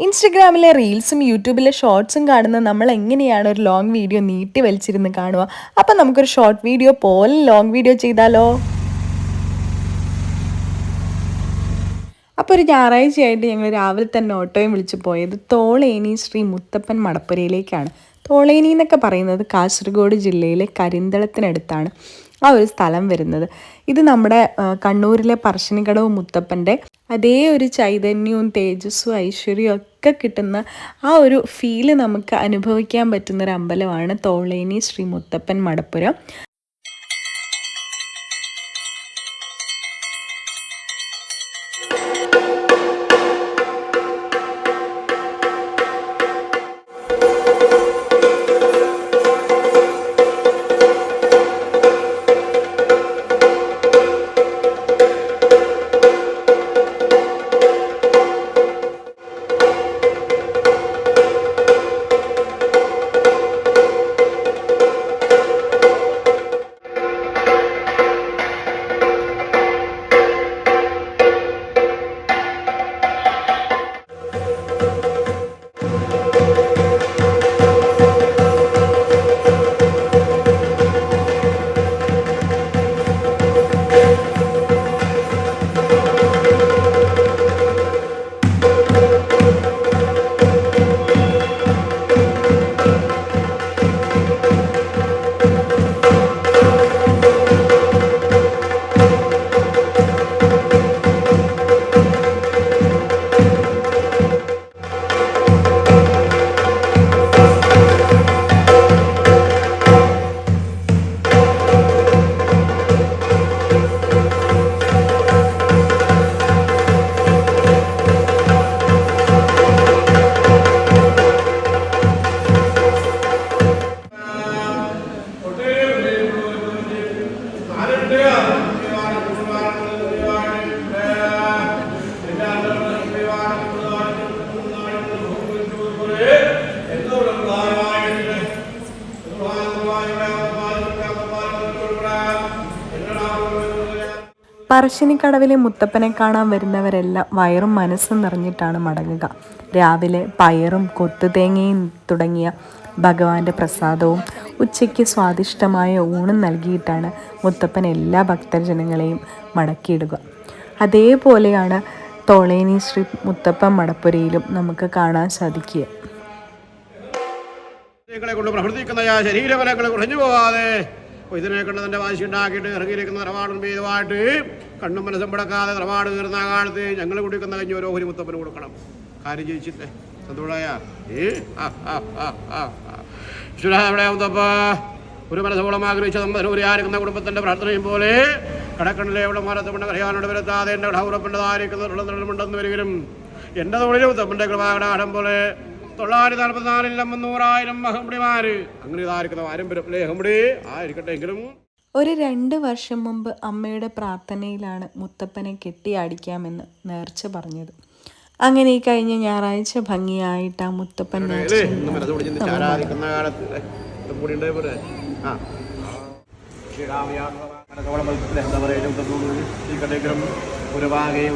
ഇൻസ്റ്റഗ്രാമിലെ റീൽസും യൂട്യൂബിലെ ഷോർട്സും കാണുന്ന നമ്മൾ എങ്ങനെയാണ് ഒരു ലോങ് വീഡിയോ നീട്ടി വലിച്ചിരുന്ന് കാണുക? അപ്പം നമുക്കൊരു ഷോർട്ട് വീഡിയോ പോലെ ലോങ് വീഡിയോ ചെയ്താലോ? അപ്പോൾ ഒരു ഞായറാഴ്ചയായിട്ട് ഞങ്ങൾ രാവിലെ തന്നെ ഓട്ടോയും വിളിച്ച് പോയത് തോളേനി ശ്രീ മുത്തപ്പൻ മടപ്പുരയിലേക്കാണ്. തോളേനി എന്നൊക്കെ പറയുന്നത് കാസർഗോഡ് ജില്ലയിലെ കരിന്തളത്തിനടുത്താണ് ആ ഒരു സ്ഥലം വരുന്നത്. ഇത് നമ്മുടെ കണ്ണൂരിലെ പറശ്ശിനിക്കടവ് മുത്തപ്പൻ്റെ അതേ ഒരു ചൈതന്യവും തേജസ്സും ഐശ്വര്യവും ഒക്കെ കിട്ടുന്ന ആ ഒരു ഫീല് നമുക്ക് അനുഭവിക്കാൻ പറ്റുന്നൊരു അമ്പലമാണ് തോളേനി ശ്രീ മുത്തപ്പൻ മടപ്പുര. പറശ്ശിനിക്കടവിലെ മുത്തപ്പനെ കാണാൻ വരുന്നവരെല്ലാം വയറും മനസ്സും നിറഞ്ഞിട്ടാണ് മടങ്ങുക. രാവിലെ പയറും കൊത്തുതേങ്ങയും തുടങ്ങിയ ഭഗവാന്റെ പ്രസാദവും ഉച്ചയ്ക്ക് സ്വാദിഷ്ടമായ ഊണും നൽകിയിട്ടാണ് മുത്തപ്പൻ എല്ലാ ഭക്തജനങ്ങളെയും മടക്കിയിടുക. അതേപോലെയാണ് തോളേനി ശ്രീ മുത്തപ്പൻ മടപ്പുരയിലും നമുക്ക് കാണാൻ സാധിക്കുക. കൊണ്ട് പ്രവർത്തിക്കുന്ന ശരീരബലങ്ങൾ കുറഞ്ഞു പോവാതെ ഇതിനെ കണ്ട് തൻ്റെ വാശി ഉണ്ടാക്കിയിട്ട് ഇറങ്ങിയിരിക്കുന്ന നിലപാടും ഭേദമായിട്ട് കണ്ണും മനസ്സും പിടക്കാതെ നിലപാട് കയറുന്ന കാലത്ത് ഞങ്ങൾ കുടിക്കുന്ന കഞ്ഞി ഓരോ ഒരു മുത്തപ്പന് കൊടുക്കണം. കാര്യം ജയിച്ചില്ലേ? സന്തോഷമായ എവിടെ മുത്തപ്പ ഒരു മനസ്സോളം ആഗ്രഹിച്ച നമ്മൂരിയായിരിക്കുന്ന കുടുംബത്തിൻ്റെ പ്രാർത്ഥനയും പോലെ കടക്കണ്ണിലെ എവിടെ മരത്തുകൊണ്ട് കരയാനോട് വരുത്താതെ എൻ്റെ കടവുറപ്പുണ്ടതായിരിക്കുന്നുണ്ടെന്ന് വരികയും എൻ്റെ തോളിൽ മുത്തപ്പൻ്റെ കൃപാകടാടം പോലെ 944 300,000 അഹമ്പടിമാര് അങ്ങനെ ഇതായിരിക്കുന്ന പാരമ്പര്യ അഹമ്പടി ആയിരിക്കട്ടെ. എങ്കിലും ഒരു 2 വർഷം മുമ്പ് അമ്മയുടെ പ്രാർത്ഥനയിലാണ് മുത്തപ്പനെ കെട്ടിയാടിക്കാമെന്ന് നേർച്ച പറഞ്ഞത്. അങ്ങനെ ഈ കഴിഞ്ഞ ഞായറാഴ്ച ഭംഗിയായിട്ട് ആ മുത്തപ്പൻ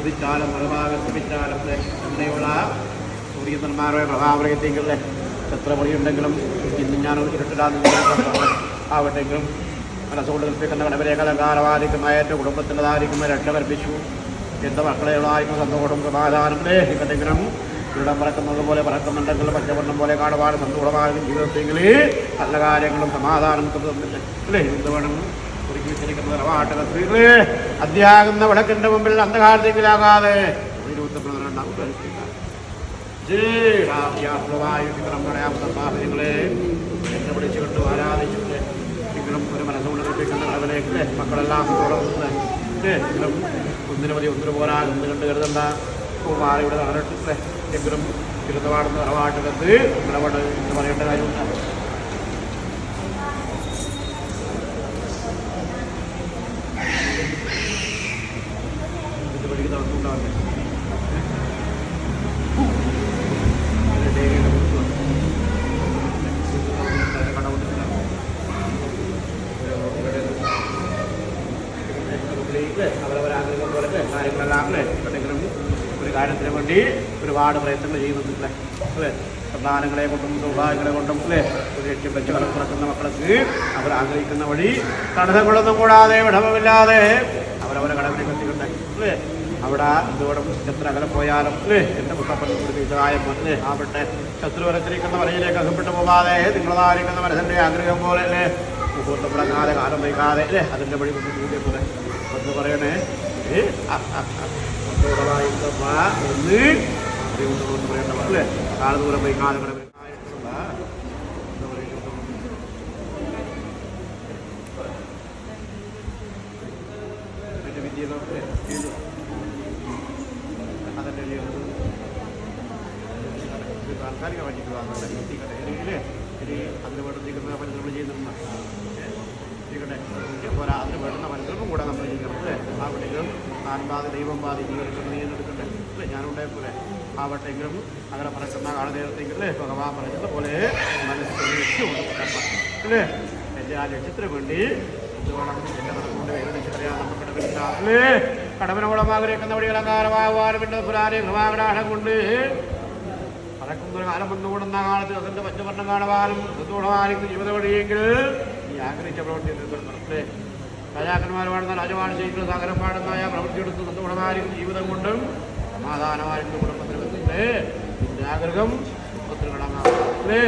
ഉദിച്ചാലും മറുഭാഗത്ത് വിച്ചാലും അങ്ങനെയുള്ള സൂര്യന്മാരുടെ പ്രഭാവരയത്തെങ്കിലും എത്ര പണിയുണ്ടെങ്കിലും ഇന്ന് ഞാൻ ആവട്ടെങ്കിലും മനസ്സുകൊണ്ട് കൽപ്പിക്കുന്ന കടവരേഖലകാലമായിരിക്കും ഏറ്റവും കുടുംബത്തിൻ്റെതായിരിക്കും രക്ഷ കൽപ്പിച്ചു. എൻ്റെ മക്കളെയുള്ളതായിരിക്കും സന്തോഷം സമാധാനം ലേഹിക്കട്ടെങ്കിലും ഇവിടം പറക്കുന്നത് പോലെ പറക്കുന്നുണ്ടെങ്കിലും പച്ചവണ്ണം പോലെ കാണുവാനും സന്തോഷമാകും ജീവിതത്തെങ്കിൽ നല്ല കാര്യങ്ങളും സമാധാനം തന്നില്ല അല്ലേ? എന്ത് വേണം ഒരുക്കി വെച്ചിരിക്കുന്ന നിലപാട്ടക സ്ത്രീകളെ അധ്യാകുന്ന വിളക്കിൻ്റെ മുമ്പിൽ അന്ധകാരത്തെങ്കിലാകാതെ ങ്ങളെ എന്നെ വിളിച്ചുകൊണ്ട് ആരാധിച്ചിട്ട് നിങ്ങളും ഒരു മനസ്സുകൊണ്ട് കൽപ്പിക്കുന്ന കടവിലേക്ക് മക്കളെല്ലാം എങ്കിലും ഒന്നിനു മതി ഒന്നിനു പോരാ ഒന്ന് കണ്ട് കരുതണ്ട മാറിയുടെ നടന്നിട്ടില്ലേ എങ്കിലും തിരുത്തപാടുന്ന നിറവാട്ടുകത്ത് നിലപാട് എന്ന് പറയേണ്ട കാര്യമുണ്ട്. ഇത് പഠിക്കുന്ന അവർക്കുണ്ടാവില്ല. അവരവരാഗ്രഹം പോലെ കാര്യങ്ങളെല്ലാം എന്തെങ്കിലും ഒരു കാര്യത്തിന് വേണ്ടി ഒരുപാട് പ്രയത്നങ്ങൾ ചെയ്യുന്നുണ്ട്. അല്ലേ അല്ലേ സന്താനങ്ങളെ കൊണ്ടും സൗഭാഗ്യങ്ങളെ കൊണ്ടും അല്ലേ ഒരു ലക്ഷ്യം വെച്ച് കലപ്പുറക്കുന്ന മക്കൾക്ക് അവർ ആഗ്രഹിക്കുന്ന വഴി തടസ്സങ്ങളൊന്നും കൂടാതെ വിടവമില്ലാതെ അവരവരെ കടവിനെ കത്തിക്കട്ടെ അല്ലേ അവിടെ എന്തോടും എത്ര അകലെ പോയാലും അല്ലേ എൻ്റെ മുത്തപ്പൻ കുടുംബിച്ചതായും അല്ലേ ആവട്ടെ ശത്രു വരച്ചിരിക്കുന്ന വരയിലേക്ക് അകപ്പെട്ടു പോകാതെ നിങ്ങളതായിരിക്കുന്ന മനസ്സിൻ്റെ ആഗ്രഹം പോലെ അല്ലേ മുഹൂർത്തം മുടങ്ങാതെ കാലം വൈകാതെ അല്ലേ അതിൻ്റെ വഴി കൊണ്ട് കൂടിയ പോലെ ഒന്ന് പറയണേ ഒന്ന് പറയണ്ട അല്ലേ കാലദൂരം വൈകാതെ കടവിനായിട്ടുള്ള എന്താ പറയുക വിദ്യ അതിൻ്റെ താൽക്കാലികമായിട്ട് എത്തിക്കട്ടെ ഇനി അതിന് വേണ്ടിയിരിക്കുന്ന പണി നമ്മൾ ചെയ്യുന്നുണ്ട് എത്തിക്കട്ടെ പോരാ അതിന് വേണ്ടുന്ന പണികൾക്കും കൂടെ നമ്മൾ ചെയ്യണം അല്ലേ ആ പണികളും താൻ ബാധി ദൈവം ബാധി ജീവിതത്തിൽ നീയെടുക്കട്ടെ അല്ലേ ഞാനുണ്ടായ പോലെ ആവട്ടെങ്കിലും അങ്ങനെ പറക്കുന്ന കാലനേരത്തെങ്കിലും അല്ലേ ഭഗവാൻ പറയുന്നത് പോലെ മനസ്സിൽ ലക്ഷ്യമുണ്ട് അല്ലേ എൻ്റെ ആ ലക്ഷ്യത്തിന് വേണ്ടി എന്തുവേണം എൻ്റെ മനസ്സുകൊണ്ട് വേദനിച്ചറിയാൻ നമുക്ക് അല്ലേ കടമനോളം ആഗ്രഹിക്കുന്ന വഴി അലങ്കാരമാകുവാനും പിന്നെ പുരാനെ കൃപാകടാഹം കൊണ്ട് പറക്കുന്നൊരു കാലം വന്നുകൂടുന്ന കാലത്ത് അതിൻ്റെ പച്ചവർണ്ണം കാണുവാനും സന്തോഷമായിരിക്കും ജീവിത വഴിയെങ്കിൽ ഈ ആഗ്രഹിച്ച പ്രവൃത്തി നടത്തേ രാജാക്കന്മാർ പാടുന്ന രാജവാണ് ചെയ്യുന്ന സാഗരം പാടുന്ന പ്രവൃത്തിയെടുത്ത് സന്തോഷമായിരിക്കും ജീവിതം കൊണ്ടും സമാധാനമായിരിക്കും കുടുംബത്തിന് ബന്ധത്തിൻ്റെ ഇതിൻ്റെ ആഗ്രഹം ഒത്തിരി കടങ്ങാം അല്ലേ